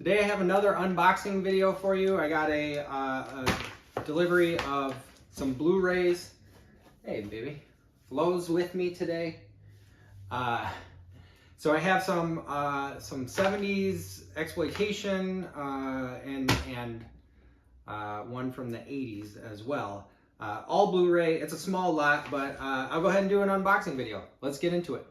Today I have another unboxing video for you. I got a delivery of some Blu-rays. Hey baby, Flo's with me today. So I have some 70s exploitation and one from the 80s as well. All Blu-ray. It's a small lot, but I'll go ahead and do an unboxing video. Let's get into it.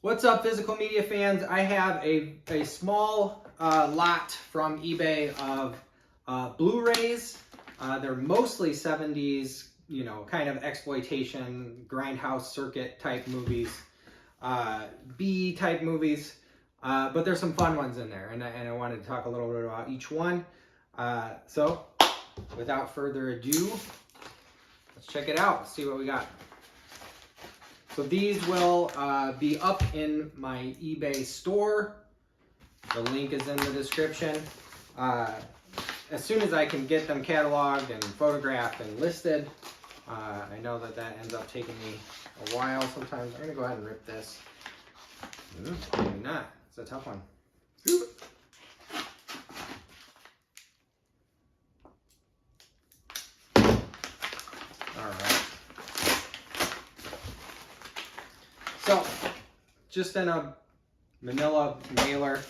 What's up, physical media fans? I have a small lot from eBay of Blu-rays. They're mostly 70s, you know, kind of exploitation, Grindhouse circuit type movies, B type movies, but there's some fun ones in there, and I wanted to talk a little bit about each one. So, without further ado, let's check it out, see what we got. So these will be up in my eBay store. The link is in the description. As soon as I can get them cataloged and photographed and listed, I know that ends up taking me a while sometimes. I'm gonna go ahead and rip this. Maybe not, it's a tough one. So, just in a manila mailer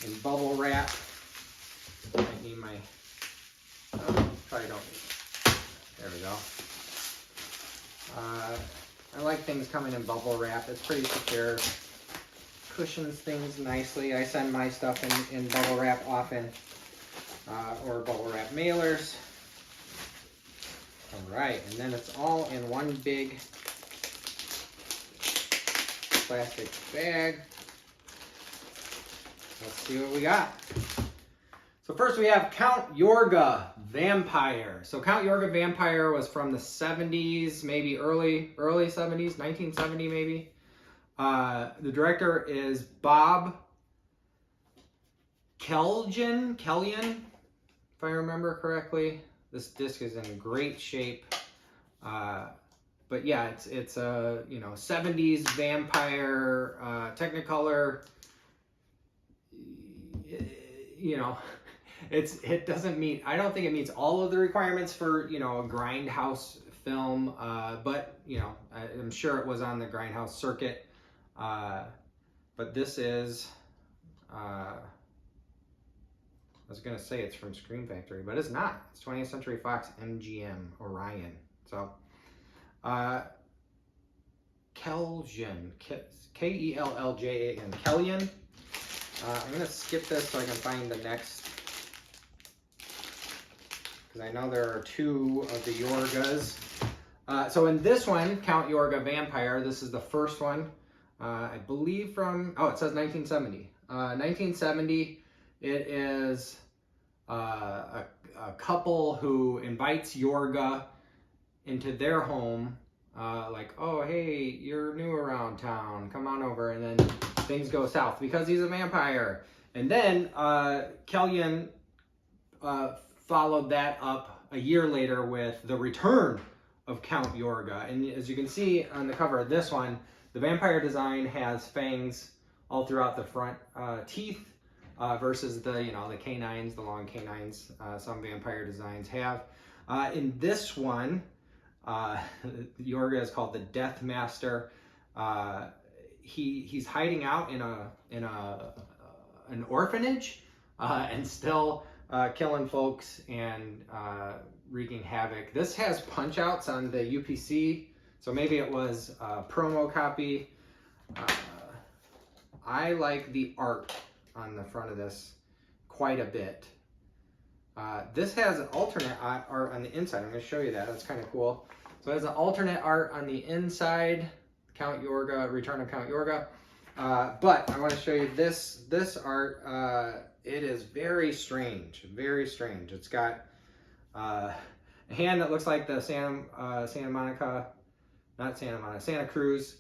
in bubble wrap. I need my, probably don't need, there we go. I like things coming in bubble wrap. It's pretty secure. Cushions things nicely. I send my stuff in bubble wrap often, or bubble wrap mailers. All right, and then it's all in one big plastic bag. Let's see what we got. So first we have Count Yorga Vampire. So Count Yorga Vampire was from the 70s, maybe early 70s, 1970 maybe. The director is Bob Kellyan, if I remember correctly. This disc is in great shape. But yeah, it's a, you know, 70s vampire, Technicolor. You know, it doesn't meet, I don't think it meets all of the requirements for, you know, a Grindhouse film, but, you know, I'm sure it was on the Grindhouse circuit. But this is, I was gonna say it's from Screen Factory, but it's not. It's 20th Century Fox MGM Orion. So, Kellyan, K-E-L-L-J-A-N, Kellyan. I'm going to skip this so I can find the next, because I know there are two of the Yorgas. So in this one, Count Yorga Vampire, this is the first one, I believe from, oh, it says 1970. 1970, it is a couple who invites Yorga into their home, like, oh, hey, you're new around town, come on over, and then things go south because he's a vampire. And then Kellyan followed that up a year later with the return of Count Yorga. And as you can see on the cover of this one, the vampire design has fangs all throughout the front teeth, versus the, you know, the canines, the long canines some vampire designs have. In this one, Yorga is called the Death Master. He's hiding out in an orphanage and still killing folks and wreaking havoc. This has punch outs on the UPC, so maybe it was a promo copy. I like the art on the front of this quite a bit. This has an alternate art on the inside. I'm going to show you that. That's kind of cool. So it has an alternate art on the inside. Count Yorga, Return of Count Yorga. But I want to show you this art. It is very strange, very strange. It's got a hand that looks like the Santa Cruz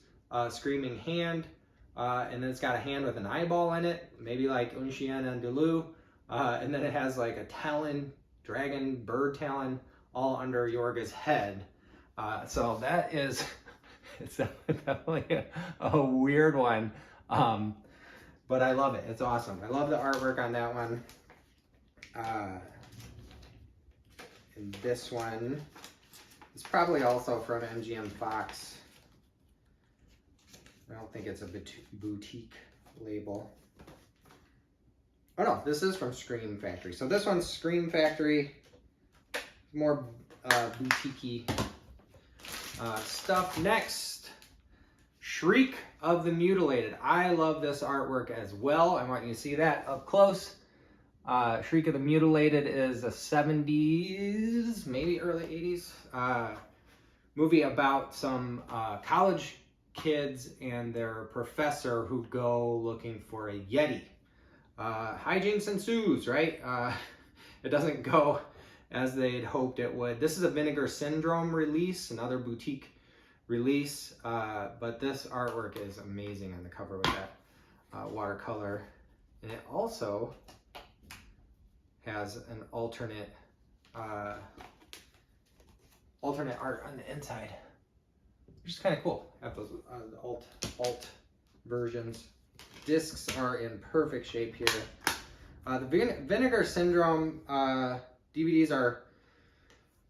screaming hand. And then it's got a hand with an eyeball in it, maybe like Un Chien Andalou. And then it has like a talon, dragon, bird talon, all under Yorga's head. So that is It's definitely a weird one. But I love it. It's awesome. I love the artwork on that one. And this one is probably also from MGM Fox. I don't think it's a boutique label. Oh no, this is from Scream Factory. So this one's Scream Factory. More boutique-y stuff. Next, Shriek of the Mutilated. I love this artwork as well. I want you to see that up close. Shriek of the Mutilated is a 70s, maybe early 80s movie about some college kids and their professor who go looking for a Yeti. Hijinks ensues, right? It doesn't go as they'd hoped it would. This is a Vinegar Syndrome release, another boutique release, but this artwork is amazing on the cover with that watercolor. And it also has an alternate art on the inside, which is kind of cool. Have those alt versions. Discs are in perfect shape here. The Vinegar Syndrome DVDs are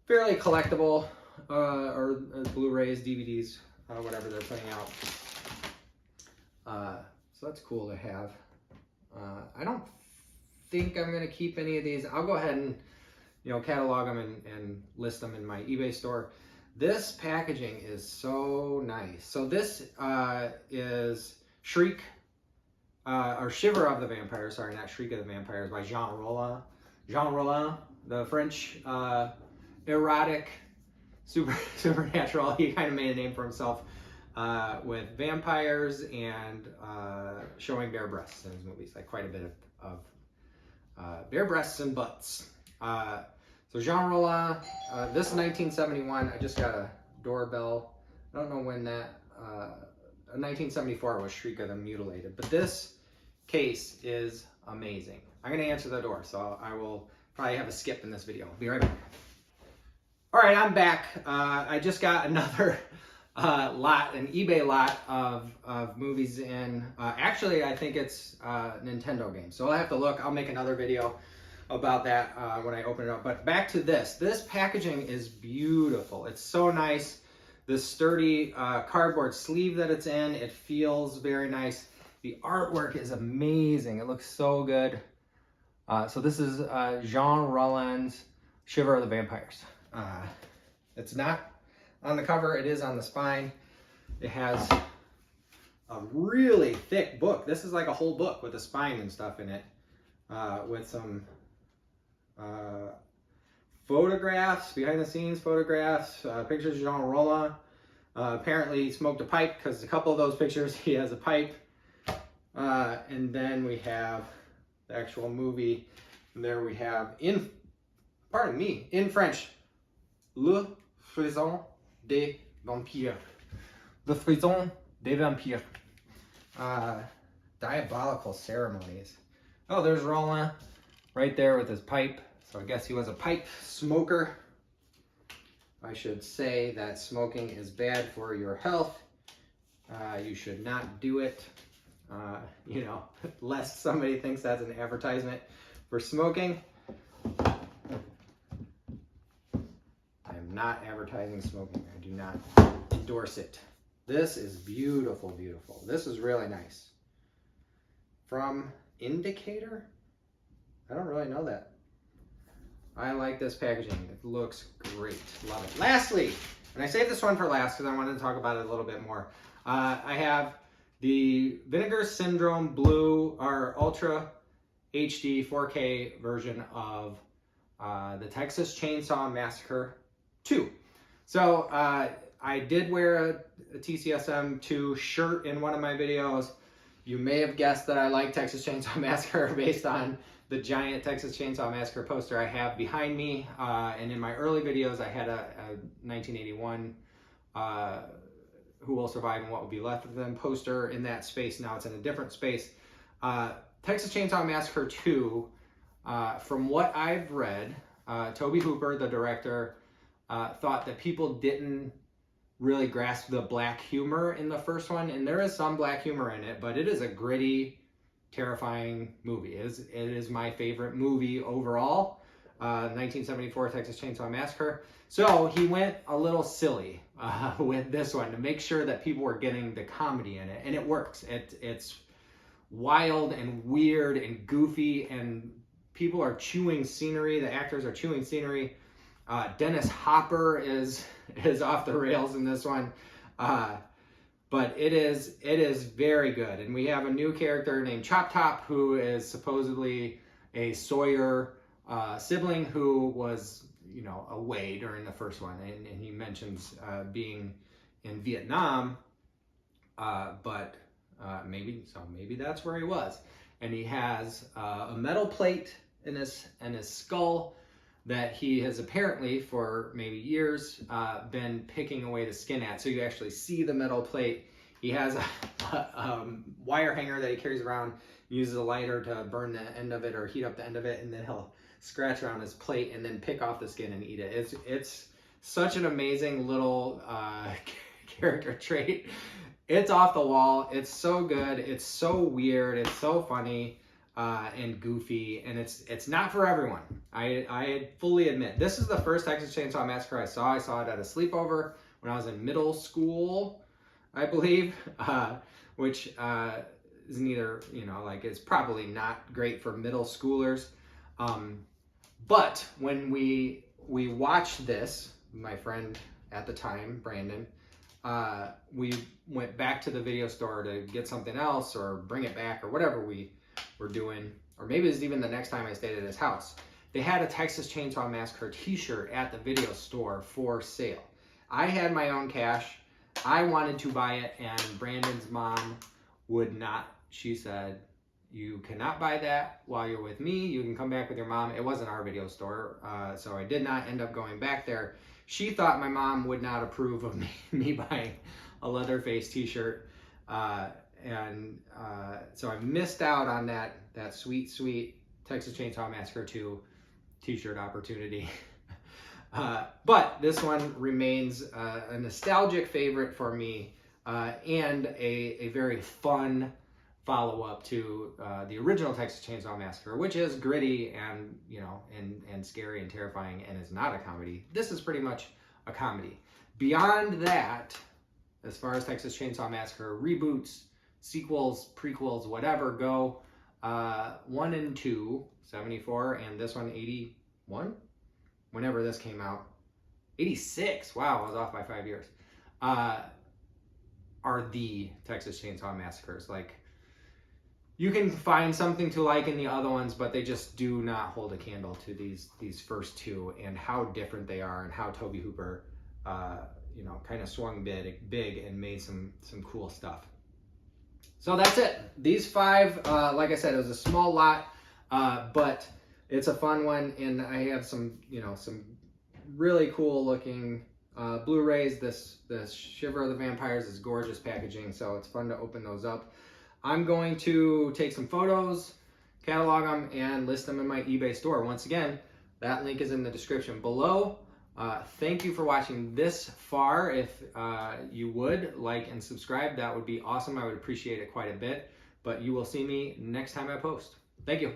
fairly collectible, or Blu-rays, DVDs, whatever they're putting out. So that's cool to have. I don't think I'm going to keep any of these. I'll go ahead and catalog them and list them in my eBay store. This packaging is so nice. So this is Shriek, or Shiver of the Vampires, sorry, not Shriek of the Vampires, by Jean Rollin. Jean Rollin, the French erotic supernatural. He kind of made a name for himself with vampires and showing bare breasts in his movies, like quite a bit of bare breasts and butts. So Jean Rollin, this is 1971. I just got a doorbell. I don't know when that, 1974 was Shriek of the Mutilated, but this case is amazing. I'm gonna answer the door, so I will probably have a skip in this video. I'll be right back. All right, I'm back. I just got another an eBay lot of movies in. Actually, I think it's Nintendo games, so I'll have to look. I'll make another video about that when I open it up. But back to this. This packaging is beautiful. It's so nice. This sturdy cardboard sleeve that it's in, it feels very nice. The artwork is amazing. It looks so good. So this is Jean Rollin's Shiver of the Vampires. It's not on the cover, it is on the spine. It has a really thick book. This is like a whole book with a spine and stuff in it, with some photographs, behind the scenes photographs, pictures of Jean Rollin. Apparently he smoked a pipe, because a couple of those pictures he has a pipe. And then we have the actual movie. And there we have, in French, Le Frisson des Vampires. The Frisson des Vampires. Diabolical Ceremonies. Oh, there's Rollin right there with his pipe. So I guess he was a pipe smoker. I should say that smoking is bad for your health. You should not do it. Lest somebody thinks that's an advertisement for smoking. I am not advertising smoking. I do not endorse it. This is beautiful, beautiful. This is really nice. From Indicator? I don't really know that. I like this packaging. It looks great. Love it. Lastly, and I saved this one for last because I wanted to talk about it a little bit more. I have the Vinegar Syndrome Blue, or Ultra HD 4K version of the Texas Chainsaw Massacre 2. So I did wear a TCSM 2 shirt in one of my videos. You may have guessed that I like Texas Chainsaw Massacre based on the giant Texas Chainsaw Massacre poster I have behind me. And in my early videos, I had a 1981 Who Will Survive and What Will Be Left of Them poster in that space. Now it's in a different space. Texas Chainsaw Massacre 2, from what I've read, Tobe Hooper, the director, thought that people didn't really grasp the black humor in the first one, and there is some black humor in it, but it is a gritty, terrifying movie. It is my favorite movie overall. 1974 Texas Chainsaw Massacre. So he went a little silly with this one to make sure that people were getting the comedy in it, and it works. It's wild and weird and goofy, and people are chewing scenery. The actors are chewing scenery. Dennis Hopper is off the rails in this one, but it is very good. And we have a new character named Chop Top, who is supposedly a Sawyer sibling who was, you know, away during the first one, and he mentions being in Vietnam, but maybe that's where he was. And he has a metal plate in his skull that he has apparently for maybe years been picking away the skin at. So you actually see the metal plate. He has a wire hanger that he carries around, uses a lighter to burn the end of it or heat up the end of it, and then he'll scratch around his plate and then pick off the skin and eat it. It's such an amazing little character trait. It's off the wall. It's so good. It's so weird. It's so funny and goofy, and it's not for everyone. I fully admit. This is the first Texas Chainsaw Massacre I saw. I saw it at a sleepover when I was in middle school, I believe, which is neither, you know, like, it's probably not great for middle schoolers. But when we watched this, my friend at the time, Brandon, we went back to the video store to get something else or bring it back or whatever we were doing, or maybe it was even the next time I stayed at his house. They had a Texas Chainsaw Massacre t-shirt at the video store for sale. I had my own cash. I wanted to buy it, and Brandon's mom would not. She said, "You cannot buy that while you're with me. You can come back with your mom." It wasn't our video store, so I did not end up going back there. She thought my mom would not approve of me buying a Leatherface t-shirt, so I missed out on that sweet, sweet Texas Chainsaw Massacre 2 t-shirt opportunity. But this one remains a nostalgic favorite for me, and a very fun follow-up to the original Texas Chainsaw Massacre, which is gritty and, you know, and scary and terrifying, and is not a comedy. This is pretty much a comedy. Beyond that, as far as Texas Chainsaw Massacre reboots, sequels, prequels, whatever go, 1 and 2, 74, and this one 81, whenever this came out, 86, wow, I was off by 5 years, are the Texas Chainsaw Massacres. Like, you can find something to like in the other ones, but they just do not hold a candle to these first two, and how different they are, and how Tobe Hooper, you know, kind of swung big and made some cool stuff. So that's it. These 5, like I said, it was a small lot, but it's a fun one, and I have some, you know, some really cool looking Blu-rays. This Shiver of the Vampires is gorgeous packaging, so it's fun to open those up. I'm going to take some photos, catalog them, and list them in my eBay store. Once again, that link is in the description below. Thank you for watching this far. If you would like and subscribe, that would be awesome. I would appreciate it quite a bit. But you will see me next time I post. Thank you.